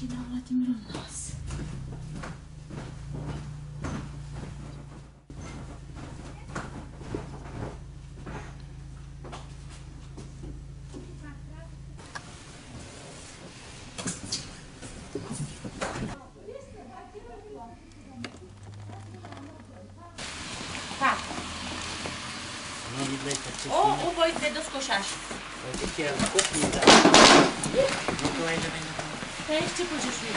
Mașina Vladimir Nas. O voi de doskošaš. Ja jeszcze pójdziesz mi.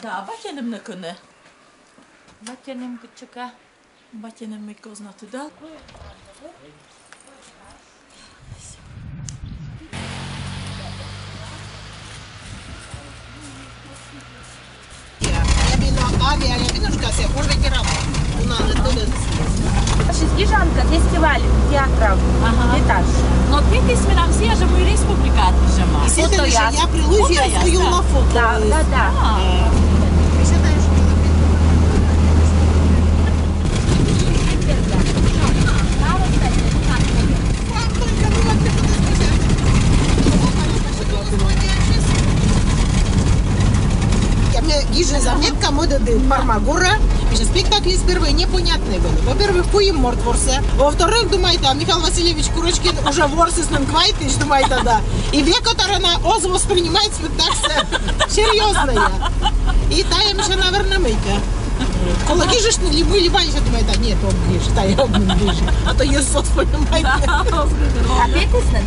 Da, batenem na kone. Batenem küçüka. Batenem mi koznatu da. Я видишь, се ужвекирала. У нас это Żanka, festiwal teatrów, этаж. Но ты нам все же мы республика отжима. И это я прилузия стою на фото. Да. Гиже заметка мода де Пармагора. И спектакль из первой непонятные были. Во-первых, куем мордворсе. Во-вторых, думаете, а Михаил Васильевич Курочкин уже ворсы с ним квайтыш, думаете, да. И век, который она ОЗ воспринимает спектакль серьезная. И таем еще, наверное, мыка. Коли гижеш, мы либаниша, думаете, а нет, он гижет, а я он гижет. А то Иисус, понимаете. А петисмен,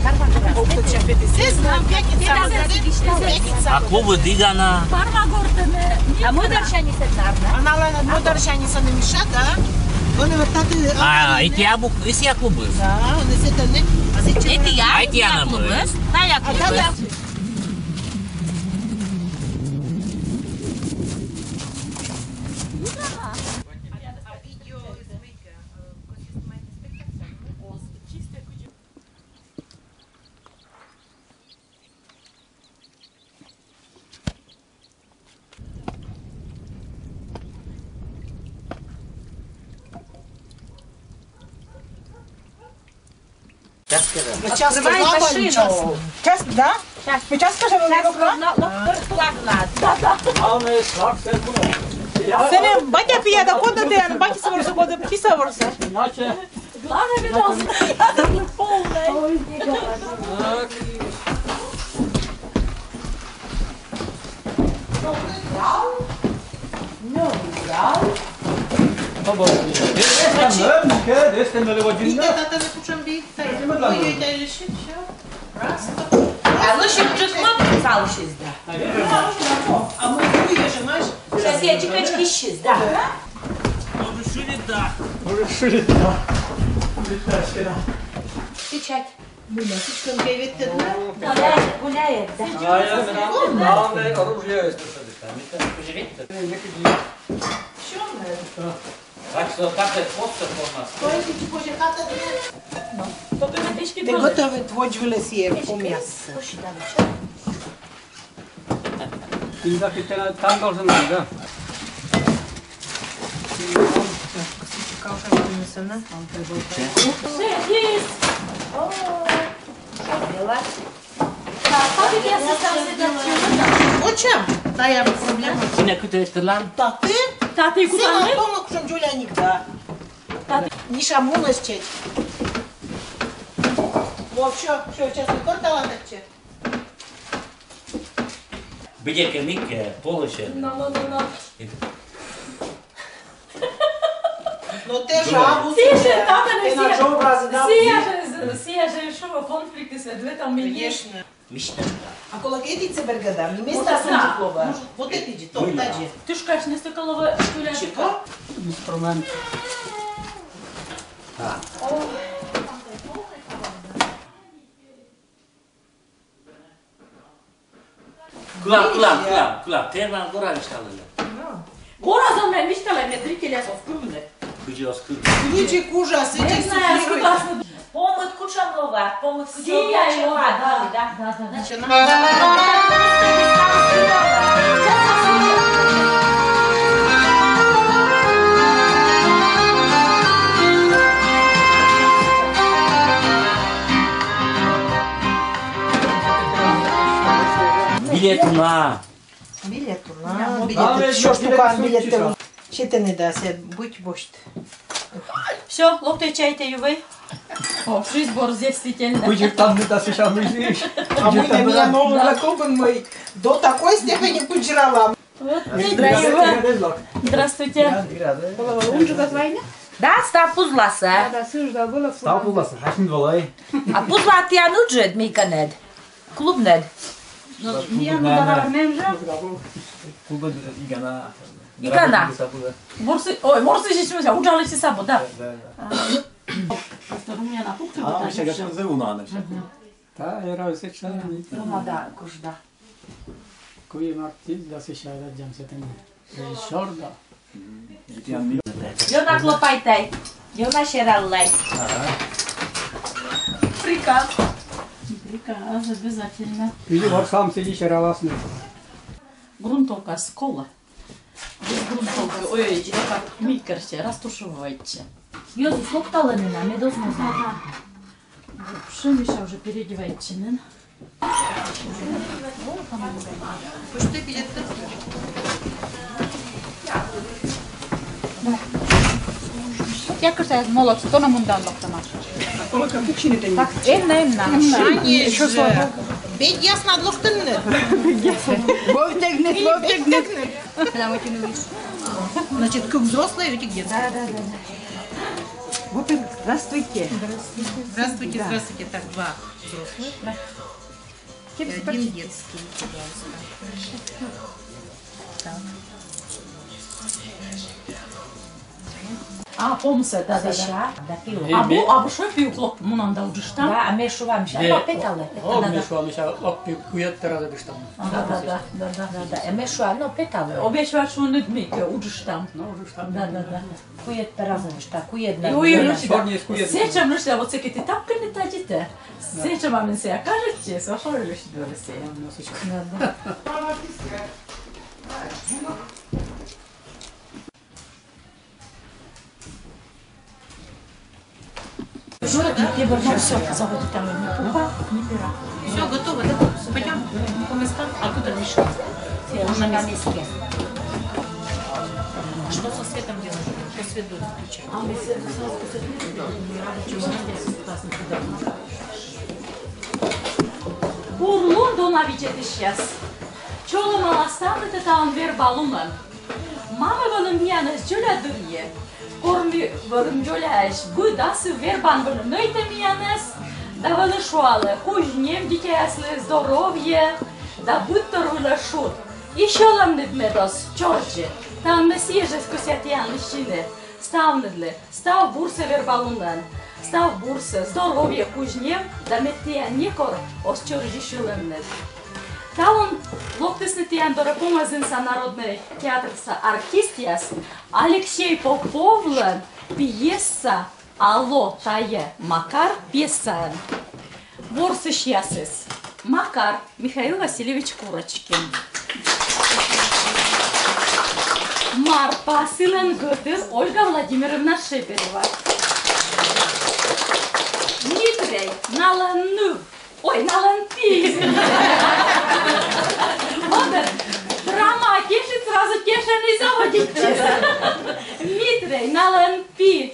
А клубы Дигана? А мударшани сетнарна? Она мударшани са не миша, да? Он вот так. А, эти я клубы. Да, он из этого не. Эти я клубы. Да, я клубы. Час, да? Мы час скажем, Senin batya piyada koda deyan baki sıvırsa koda pisa vursa. Главное видос. Полный. А лучше чекмам салшиз, да. А мы хуешь, знаешь? Сейчас я чекачки щиз, да. Печать. Мынасычкам кайветті, да? Гуляет, да. Так что как это просто формат? Te gotowe tvođvile si je po mjese. Tinda pitena tam dolžan da. Kauša prinesena. Есть. Как я создам Очам? Та я проблема. Cine câte este lan? Tati? Tati cu Сема tane? дома кушам Джулия никда. Ниша мунасчет. Вообще, что сейчас не кортала наче? Bine că mic, poloșe. No. Но те жабу Сиже, тата не Те на джо образи да. Сия же решава конфликти с двете умения. Конечно. Mișto. Acolo că etițe bergăda, mi mesta sunt ciclova. Вот это иди, то, таджи. Ты ж кажешь, не стыкалова, что ли? Чего? Инструмент. Clar. Terman gora ništalele. Гора за мен, вижте ли, медрителя са вкръвне. Kuđe oskru. Ключи кужа, Не сети знаю, суфлируй. согласна. Помът кучанова, помът Сия и ова, да. да. Значи, Значи, Билетуна. Билеты. Що штука билети? Ще ти не дасть, будь бошт. Все, локти чайте ювей. О, жизнь бор действительно. Будешь там не досыщал, мыслишь? А мы на меня новый закупен мой до такой степени поджрала. Здравствуйте. Здравствуйте. Да, став пузласа. Стал пуласа, хашмин валай. А пузла ти ануджед, миканед. Клубнед. Куба игана. Игана. Ой, морсы здесь мы ужали си сабо, да. Румя на пухту. А, сега ще не унане. Да, era seçlen. Дома, да, кожда. Кои марти да се шайда джам се тен. Шорда. Йона клопайте. Йона шераллай. Приказ. Приказ, обязательно. Или вот сам сидишь раласный. Грунтовка с кола. Без грунтовки. Ой, как микерсе, растушевывайте. Йозу флоктала не нам, я должна знать. Пшеница уже переодевайте, не? Пошти билети. Tiedätkö molot tuonne mun tallottamaan? Tak, enna. Конечно. Бедь ясно отлохтенны. Значит, как взрослые, эти где? Да. Здравствуйте. Здравствуйте, здравствуйте. Так, два взрослых. И один детский. А, помса, да. Зеша, да пила. А бу что пью хлоп, мунанда уже что? Да, а мешу вам ще. Па петале. О, мешал, опи кует терада биштам. Да. Да, а мешу ано петале. Обещаю, что не дмите, уже там. Ну, уже там. Да. Кует тераза бишта, кует на. Ой, Сегодня из кует. Сечам лишь, вот всякие ты тапки не тадите. Сечам вам все окажете, сошел лишь все. Да. Жора, я верну все, заводи там не пупа, не пера. Все, готово, да? Пойдем по местам. А куда решить? Уже на месте. Что со светом делать? Что свет будет включать? А мы все сразу посмотрели. Бурлун донавичети сейчас. Чолом аластан это там вербалунан. Мама вон меня на жюля дурье. Корми вон жюляешь. Будасы вербан вон нойте меня нас. Да вон шуалы. Кужнем детей если здоровье. Да будто руля шут. Еще ламнет медос Чорджи. Там месьеже скусятьян лищины. Ставнедли. Став бурса вербалунан. Став бурса здоровье кужнем. Да метия никор ос Чорджи шулемнет. Талон локтеснетиян дорогомазин са народный театр са артистияс Алексей Поповлен пьеса «Алло, тае, Макар» пьеса. Ворсыш ясыс. Макар Михаил Васильевич Курочкин. Марпа Силен Гытыр Ольга Владимировна Шепелева. Дмитрий Наланув. Ой, Наланпи. Вот драма тешит, сразу теша не заводите. Дмитрий Наланпи.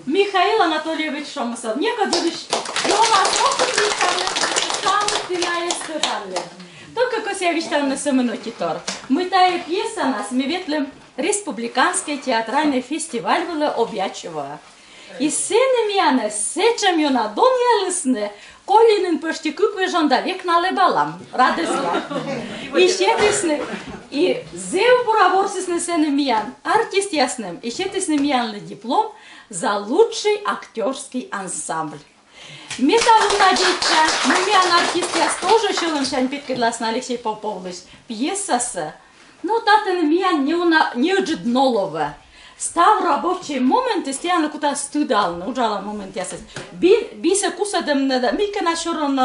Михаил Анатольевич Шомасов. Некогда лишь дома только Косевич там на самонокитор. Мы тая пьеса нас, мы ветлем республиканский театральный фестиваль было объячево. И сцены мяне, сечем ее на дон ялысны, колинын почти куквы жонда век налебалам, радостно. И щетисны, и зев бураворсисны сцены мян, артист ясным, и щетисны мянный диплом за лучший актерский ансамбль. Металлу надетя, мы мян артист яс тоже щелым шань питкедлас на Алексей Попович, пьеса с, но татен мян не уджиднолова. Став рабочий момент, стяна куда студал, ужала момент ясес. Би се кусадем на мика на шорон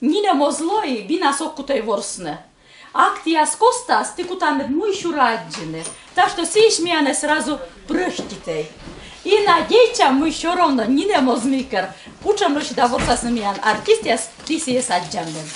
нине мозло и би на сокутай ворсне. Акти яс коста стикута мед мой шураджине. Так что сиш мяне сразу прыштитей. И надеюча мы еще равно нине мозмикер. Пучам ночи да ворса с мян артист яс ти си аджанген.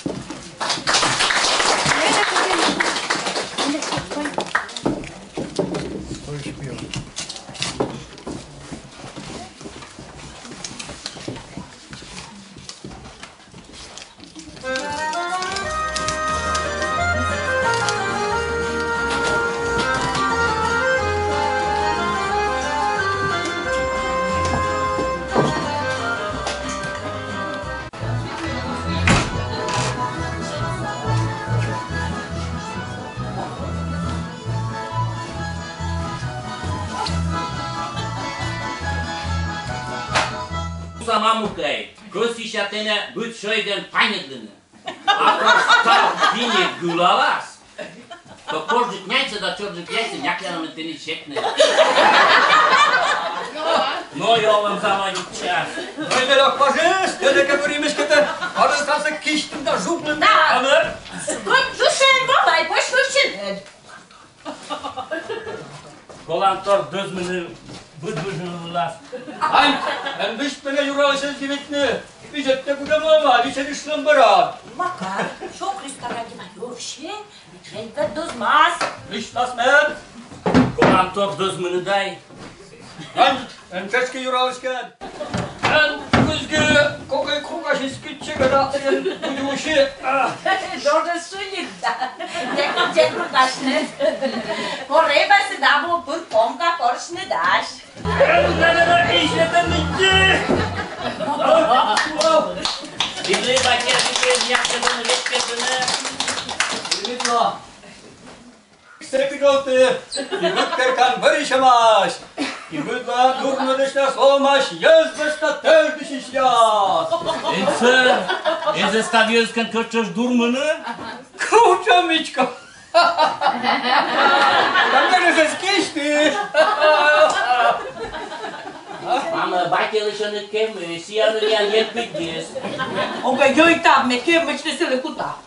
mamukaj, kosti și atene băt șoiden painegână. Acum stau bine gulalas. Că poți jicneață, dar ce-o jicneață, neacă am întâlnit șecne. Noi eu am zama ceas. Noi de la păjesc, de că vorim ești a lăsat să chiști da juplă. Da. Cum tu și în vola, ai poți și Colantor dăzmână, băt băjânul las. Hai, am văzut pe ne jurau să-ți divetne. Vize te cu mama, vize de șlămbărat. Макар, що Христа-раді майовще, Вітренька до змаз. Vizi las med. Colantor dăzmână dai. Hai, am ceșcă jurau scad. Am văzgă, cocă coca și scâtce că da, budu ușe. Дуже сунit, da. Ce curdașne. Порeba се дамо пър помка, поршне даш. Ești de minte! Biblie bacher biblie neacă bună, vește bună. Dimitla. Strepigote, ibut kerkan barışamaz. İbutla durma dışta solmaş, yaz dışta tez dışışyaz. Însă, ești stavios când căciăși durmână? Kucha miçka. Tam da se skiști. Mamă, batele și-o năchem, și ea nu le-a iet pe ghes. Onka joita, me kem, me cine se le cuta.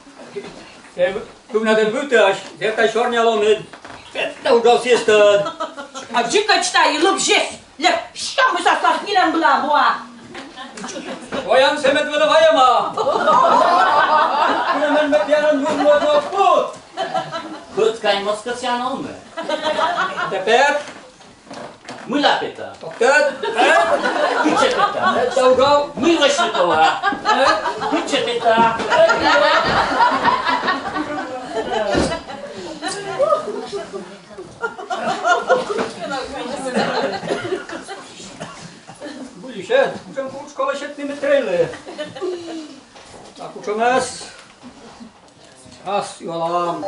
Cum na de butaș, de ta șornea lomed. Fetta udal siestad. А джика читай, и луп жест. Ле, что мы со стахнилем была, буа? Oyan semet vela vayama. Kuna men met yaran yurmo do put. Cât ca-i moscățean omă? Tepet, Mâla peta. toctet, Ce peta? daudau. Mâla și toa. Ce peta? Bulișet, ușem cu școala șet nimetrele. Acum ce mes? As, eu alam.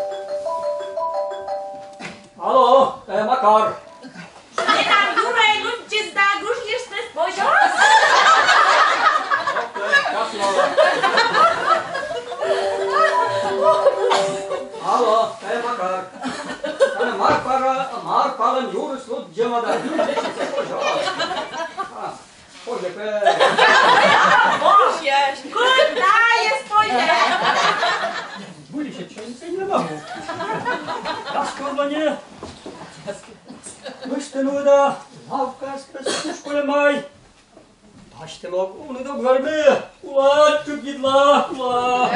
Alo, Makar. Не там дура, и луп чиста, грушки, что спожос. Alo, Makar. Ana Markar'ın yurus lut cemada. Hoje pe. Куда я спожос? Bulișet, ce înseamnă mamă? Das curvanie. Ăștia nu da, lavca spre școală mai. Paște loc, unul de gvarme, ula, ciugidla, ula.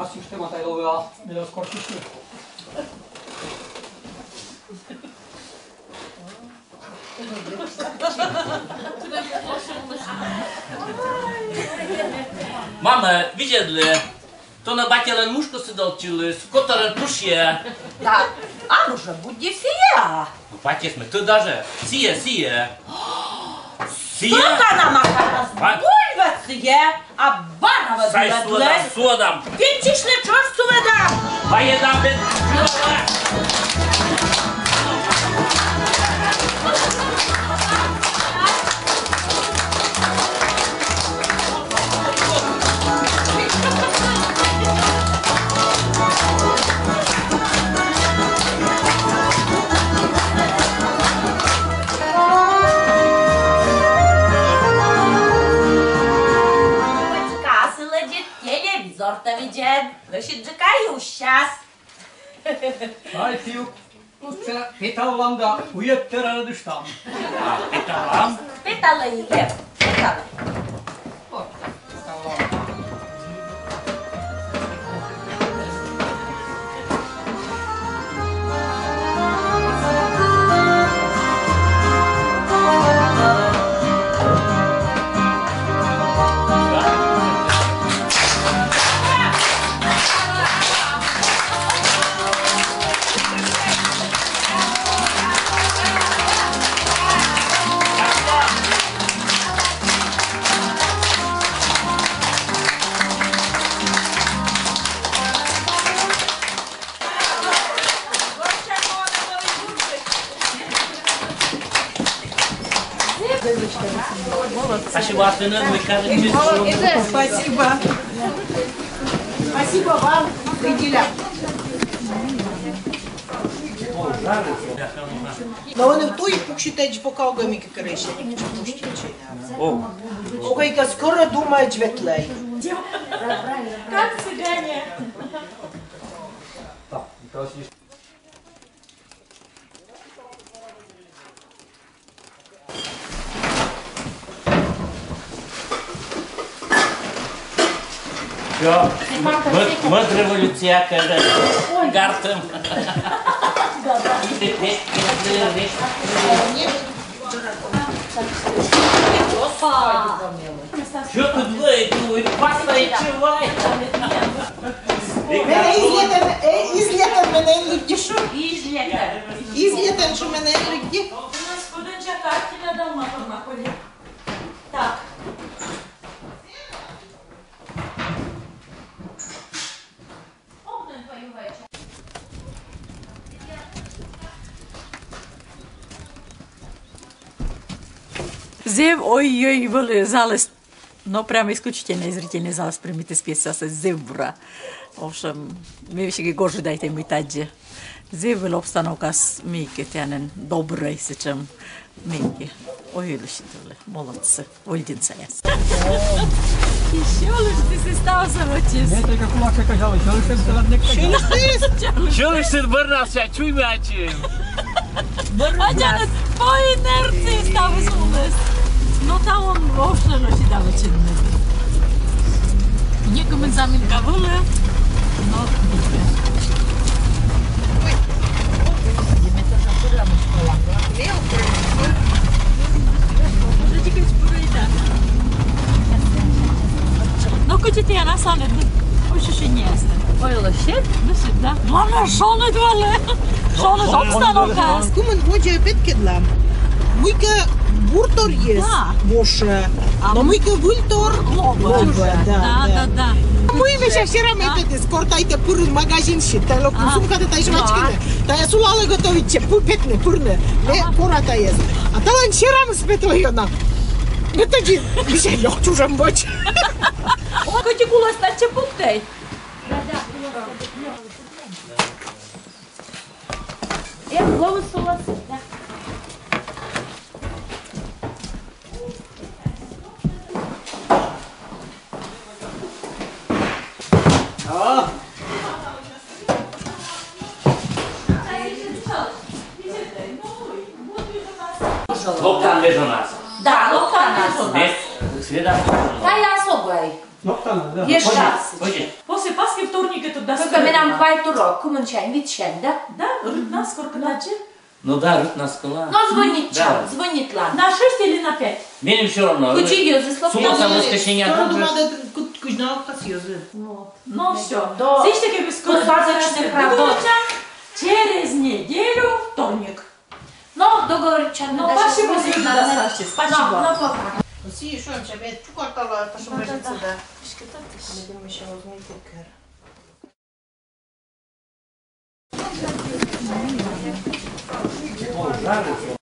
Asi už téma tady lovila, měl skorčišný. Mamă, vidjeli, to na batele muško se dolčili, s kotorem pušje. Да, а ну же, будь фия. Батя sme, tu даже, sije. Sije? Только она Макара сбульваться, а барова Сай содам. Винчиш ли чорсту веда? Поедам без чува. Телевизор-то видят, значит, джекаю сейчас. Hai fiu, usta petalam da uyettere dıştam. Petalam? Петала и ем, петала. Спасибо, остальное мы кажем. Спасибо. Спасибо вам, Выделя. Но он в той считает, что пока ми кореша, не хочу мужчине. Окей, скоро думает ветлей. Как цыгане. Все, мы революция, когда гартем. Что тут вы? Паста и чувай. Излетен мене легдішу. Излетен. Излетен, що мене легді. У нас кудынча картина дома находит. Так. Зев, ой-ой, был залез, но прямо исключительно зрительный залез, примите спеса с Зевбра. В общем, ми više ги гожи дайте ми таđe. Зев был обстановка с Мики, тянен добрый, сечем Мики. Ой, лишители, молодцы, вольдинца яс. Еще лишь ты се стал самотис. Не, только кулак окажал, еще лишь ты ладно кажал. Что лишь ты бърнался, чуй мячи. А тянет по инерции стал изумлен. Но там он вообще не дал чинно. Некому заминка была, но no kun te gärna sa det, och så nästa. Oj, det shit. Det shit, да. Главное, что не двале. Что не обстановка. Скумен воđe петкедла. Муйка буртор есть, боше. Но муйка вультор лобе. Да. Муй веща вчера мы это скортайте пурн магазин shit. Та локу сумка та жвачкine. Та я сулала готовить петне пурне. Не пората есть. А та он вчера мы спетойона. Это же веща легче уже мочь. Коти кулас на чепуктей. Я голову солосы, да. Loptan между нас. Да, локтан между нас. Среда. Да, я особой. Локтана, да. Ешь раз. После Пасхи вторник это даст. Только мы нам хватит урок, кумын чайн, вид чайн, да? Да, рутна сколько дачи? Ну да, рут на скала. Но звонит Да. чан, звонит лан. На 6 или на 5? Мне все равно. Кучи ёзы, Сумма слопья. воскресенья. Скоро надо кузна касьёзы. Ну все. Да. Слышите, как вы скоро Достаточных работ. Через неделю вторник. Но договор чан. Ну, спасибо, Зина, спасибо. Ну, пока. Си, що я тебе чукартала, та що може це, да. Ми думаємо, що возьмете кер.